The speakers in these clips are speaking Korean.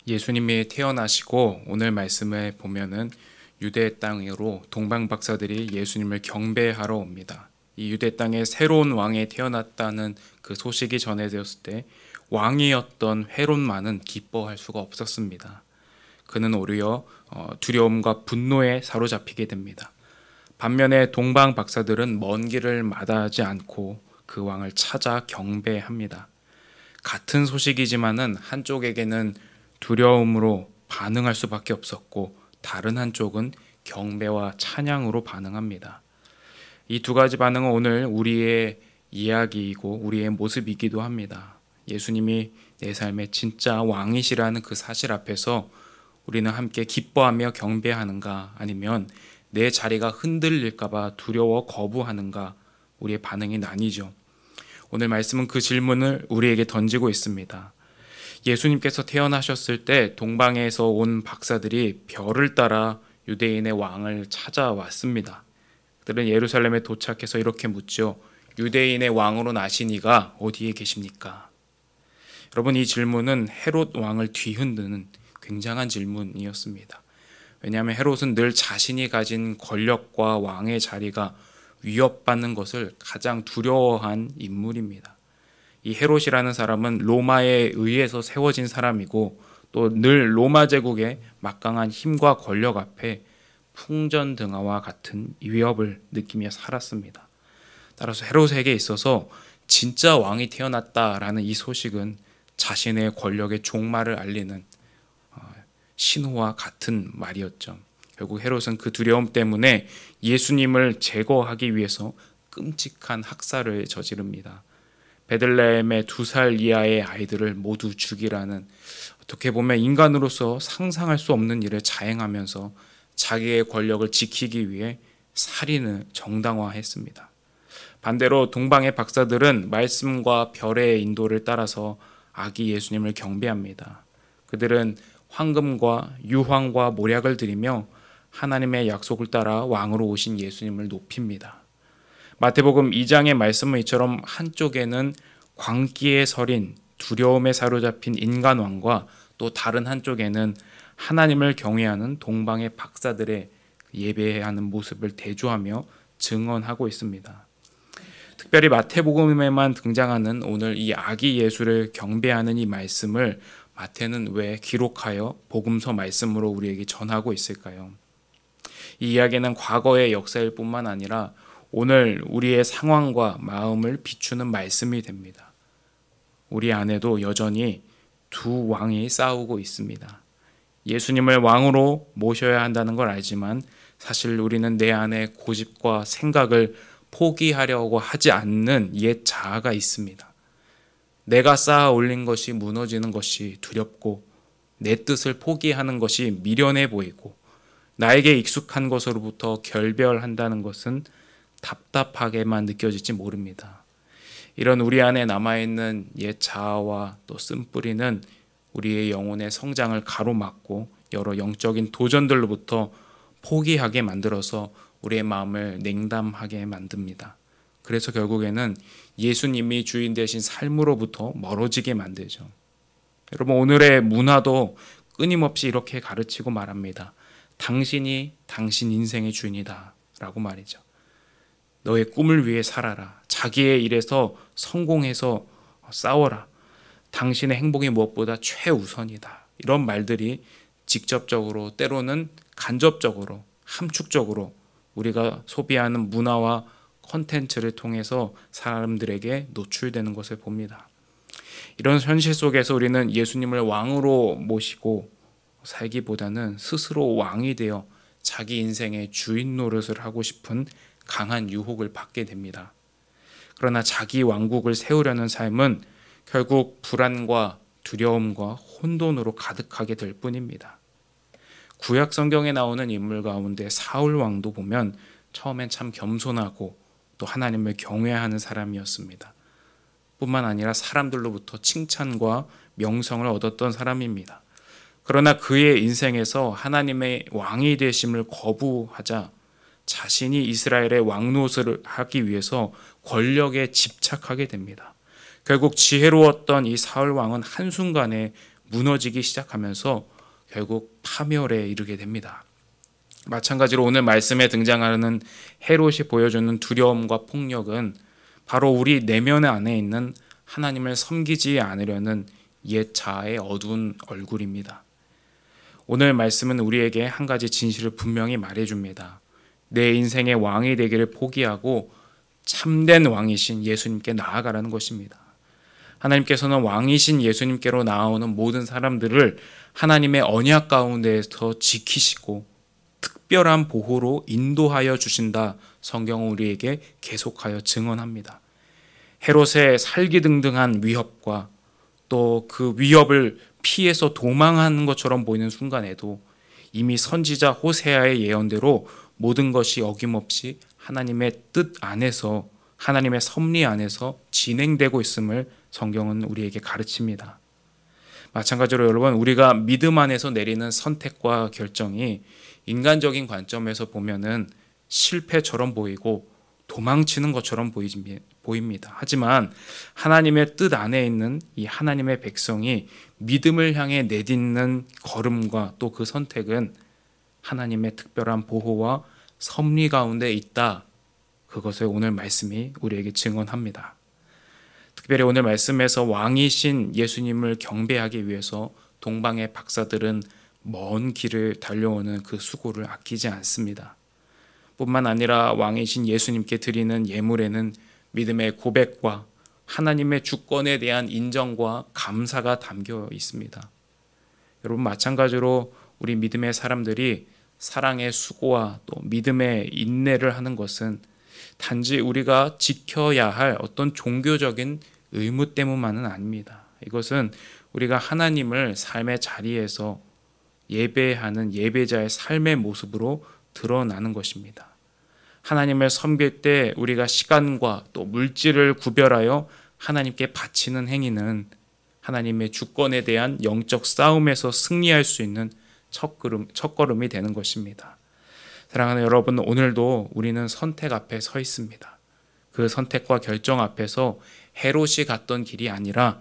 예수님이 태어나시고 오늘 말씀에 보면은 유대 땅으로 동방 박사들이 예수님을 경배하러 옵니다. 이 유대 땅에 새로운 왕이 태어났다는 그 소식이 전해졌을 때 왕이었던 헤롯만은 기뻐할 수가 없었습니다. 그는 오히려 두려움과 분노에 사로잡히게 됩니다. 반면에 동방 박사들은 먼 길을 마다하지 않고 그 왕을 찾아 경배합니다. 같은 소식이지만은 한쪽에게는 두려움으로 반응할 수밖에 없었고 다른 한쪽은 경배와 찬양으로 반응합니다. 이 두 가지 반응은 오늘 우리의 이야기이고 우리의 모습이기도 합니다. 예수님이 내 삶의 진짜 왕이시라는 그 사실 앞에서 우리는 함께 기뻐하며 경배하는가, 아니면 내 자리가 흔들릴까봐 두려워 거부하는가, 우리의 반응이 나뉘죠. 오늘 말씀은 그 질문을 우리에게 던지고 있습니다. 예수님께서 태어나셨을 때 동방에서 온 박사들이 별을 따라 유대인의 왕을 찾아왔습니다. 그들은 예루살렘에 도착해서 이렇게 묻죠. 유대인의 왕으로 나신 이가 어디에 계십니까? 여러분, 이 질문은 헤롯 왕을 뒤흔드는 굉장한 질문이었습니다. 왜냐하면 헤롯은 늘 자신이 가진 권력과 왕의 자리가 위협받는 것을 가장 두려워한 인물입니다. 이 헤롯이라는 사람은 로마에 의해서 세워진 사람이고 또 늘 로마 제국의 막강한 힘과 권력 앞에 풍전등화와 같은 위협을 느끼며 살았습니다. 따라서 헤롯에게 있어서 진짜 왕이 태어났다라는 이 소식은 자신의 권력의 종말을 알리는 신호와 같은 말이었죠. 결국 헤롯은 그 두려움 때문에 예수님을 제거하기 위해서 끔찍한 학살을 저지릅니다. 베들레헴의 2살 이하의 아이들을 모두 죽이라는, 어떻게 보면 인간으로서 상상할 수 없는 일을 자행하면서 자기의 권력을 지키기 위해 살인을 정당화했습니다. 반대로 동방의 박사들은 말씀과 별의 인도를 따라서 아기 예수님을 경배합니다. 그들은 황금과 유황과 모략을 드리며 하나님의 약속을 따라 왕으로 오신 예수님을 높입니다. 마태복음 2장의 말씀은 이처럼 한쪽에는 광기에 서린 두려움에 사로잡힌 인간왕과 또 다른 한쪽에는 하나님을 경외하는 동방의 박사들의 예배하는 모습을 대조하며 증언하고 있습니다. 특별히 마태복음에만 등장하는 오늘 이 아기 예수를 경배하는 이 말씀을 마태는 왜 기록하여 복음서 말씀으로 우리에게 전하고 있을까요? 이 이야기는 과거의 역사일 뿐만 아니라 오늘 우리의 상황과 마음을 비추는 말씀이 됩니다. 우리 안에도 여전히 두 왕이 싸우고 있습니다. 예수님을 왕으로 모셔야 한다는 걸 알지만 사실 우리는 내 안에 고집과 생각을 포기하려고 하지 않는 옛 자아가 있습니다. 내가 쌓아 올린 것이 무너지는 것이 두렵고 내 뜻을 포기하는 것이 미련해 보이고 나에게 익숙한 것으로부터 결별한다는 것은 답답하게만 느껴질지 모릅니다. 이런 우리 안에 남아있는 옛 자아와 또 쓴뿌리는 우리의 영혼의 성장을 가로막고 여러 영적인 도전들로부터 포기하게 만들어서 우리의 마음을 냉담하게 만듭니다. 그래서 결국에는 예수님이 주인 되신 삶으로부터 멀어지게 만들죠. 여러분, 오늘의 문화도 끊임없이 이렇게 가르치고 말합니다. 당신이 당신 인생의 주인이다 라고 말이죠. 너의 꿈을 위해 살아라. 자기의 일에서 성공해서 싸워라. 당신의 행복이 무엇보다 최우선이다. 이런 말들이 직접적으로 때로는 간접적으로 함축적으로 우리가 소비하는 문화와 콘텐츠를 통해서 사람들에게 노출되는 것을 봅니다. 이런 현실 속에서 우리는 예수님을 왕으로 모시고 살기보다는 스스로 왕이 되어 자기 인생의 주인 노릇을 하고 싶은 강한 유혹을 받게 됩니다. 그러나 자기 왕국을 세우려는 삶은 결국 불안과 두려움과 혼돈으로 가득하게 될 뿐입니다. 구약 성경에 나오는 인물 가운데 사울 왕도 보면 처음엔 참 겸손하고 또 하나님을 경외하는 사람이었습니다. 뿐만 아니라 사람들로부터 칭찬과 명성을 얻었던 사람입니다. 그러나 그의 인생에서 하나님의 왕이 되심을 거부하자 자신이 이스라엘의 왕노릇을 하기 위해서 권력에 집착하게 됩니다. 결국 지혜로웠던 이 사울 왕은 한순간에 무너지기 시작하면서 결국 파멸에 이르게 됩니다. 마찬가지로 오늘 말씀에 등장하는 헤롯이 보여주는 두려움과 폭력은 바로 우리 내면 안에 있는 하나님을 섬기지 않으려는 옛 자아의 어두운 얼굴입니다. 오늘 말씀은 우리에게 한 가지 진실을 분명히 말해줍니다. 내 인생의 왕이 되기를 포기하고 참된 왕이신 예수님께 나아가라는 것입니다. 하나님께서는 왕이신 예수님께로 나아오는 모든 사람들을 하나님의 언약 가운데에서 지키시고 특별한 보호로 인도하여 주신다. 성경은 우리에게 계속하여 증언합니다. 헤롯의 살기등등한 위협과 또 그 위협을 피해서 도망하는 것처럼 보이는 순간에도 이미 선지자 호세아의 예언대로 모든 것이 어김없이 하나님의 뜻 안에서, 하나님의 섭리 안에서 진행되고 있음을 성경은 우리에게 가르칩니다. 마찬가지로 여러분, 우리가 믿음 안에서 내리는 선택과 결정이 인간적인 관점에서 보면은 실패처럼 보이고 도망치는 것처럼 보입니다. 하지만 하나님의 뜻 안에 있는 이 하나님의 백성이 믿음을 향해 내딛는 걸음과 또 그 선택은 하나님의 특별한 보호와 섭리 가운데 있다. 그것을 오늘 말씀이 우리에게 증언합니다. 특별히 오늘 말씀에서 왕이신 예수님을 경배하기 위해서 동방의 박사들은 먼 길을 달려오는 그 수고를 아끼지 않습니다. 뿐만 아니라 왕이신 예수님께 드리는 예물에는 믿음의 고백과 하나님의 주권에 대한 인정과 감사가 담겨 있습니다. 여러분, 마찬가지로 우리 믿음의 사람들이 사랑의 수고와 또 믿음의 인내를 하는 것은 단지 우리가 지켜야 할 어떤 종교적인 의무 때문만은 아닙니다. 이것은 우리가 하나님을 삶의 자리에서 예배하는 예배자의 삶의 모습으로 드러나는 것입니다. 하나님을 섬길 때 우리가 시간과 또 물질을 구별하여 하나님께 바치는 행위는 하나님의 주권에 대한 영적 싸움에서 승리할 수 있는 첫걸음이 되는 것입니다. 사랑하는 여러분, 오늘도 우리는 선택 앞에 서 있습니다. 그 선택과 결정 앞에서 헤롯이 갔던 길이 아니라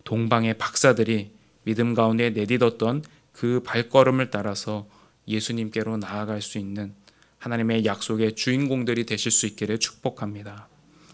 동방의 박사들이 믿음 가운데 내딛었던 그 발걸음을 따라서 예수님께로 나아갈 수 있는 하나님의 약속의 주인공들이 되실 수 있기를 축복합니다.